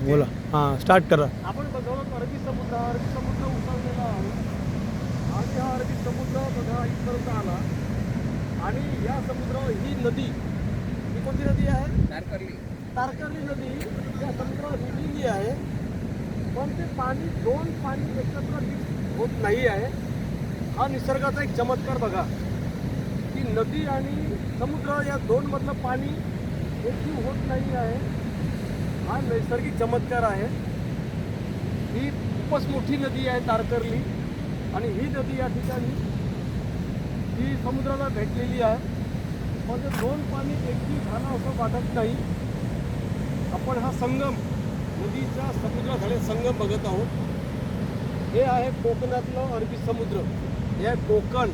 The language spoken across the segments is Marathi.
बोला हां स्टार्ट करा. आपण बघावं अरबी समुद्र उचललेला आहे आणि हा अरबी समुद्र बघा इथपर्यंत आला आणि या समुद्रावर ही नदी, ही कोणती नदी आहे? तारकर्ली नदी या समुद्रावर हिरलेली आहे. पण ते दोन पाणी एकत्र मिक्स होत नाही आहे. हा निसर्गाचा एक चमत्कार बघा की नदी आणि समुद्र या दोन मधलं पाणी एकजीव होत नाही आहे. हा नैसर्गिक चमत्कार आहे. ही खूपच मोठी नदी आहे तारकर्ली आणि ही नदी या ठिकाणी ही समुद्राला भेटलेली आहे. पण ते दोन पाणी एकजीव झालं असं वाटत नाही. आपण हा संगम नदीचा समुद्राखाली संगम बघत आहोत. हे आहे कोकणातलं अरबी समुद्र, हे आहे कोकण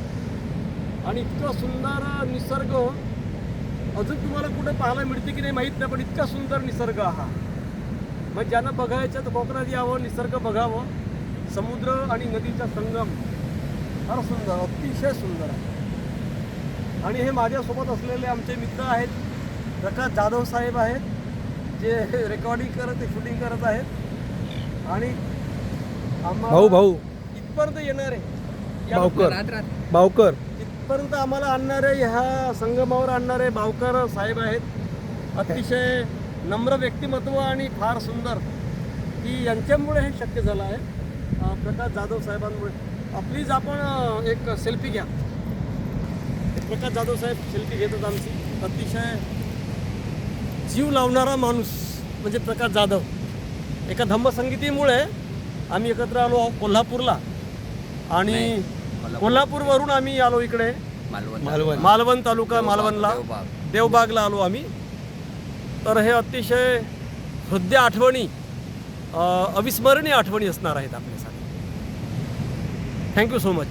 आणि इतकं सुंदर निसर्ग अजून तुम्हाला कुठे पाहायला मिळते की नाही माहीत नाही, पण इतका सुंदर निसर्ग हा. मग ज्यांना बघायचं तर कोकणात यावं, निसर्ग बघावं. समुद्र आणि नदीचा संगम फार सुंदर, अतिशय सुंदर आहे. आणि हे माझ्यासोबत असलेले आमचे मित्र आहेत, प्रकाश जाधव साहेब आहेत, जे रेकॉर्डिंग करत शूटिंग करत आहेत. आणि भाऊ इथपर्यंत येणारे बावकर इथपर्यंत आम्हाला आणणारे, ह्या संगमावर आणणारे बावकर साहेब आहेत. अतिशय नम्र व्यक्तिमत्व आणि फार सुंदर की यांच्यामुळे हे शक्य झालं आहे, प्रकाश जाधव साहेबांमुळे. प्लीज आपण एक सेल्फी घ्या. प्रकाश जाधव साहेब सेल्फी घेतात आमची. अतिशय जीव लावणारा माणूस म्हणजे प्रकाश जाधव. एका धम्मसंगीतीमुळे आम्ही एकत्र आलो कोल्हापूरला आणि कोल्हापूरवरून आम्ही आलो इकडे मालवण तालुका, मालवणला देवबागला आलो आम्ही. तर हे अतिशय हृदय आठवणी, अविस्मरणीय आठवणी असणार आहेत आपल्यासाठी. Thank you so much.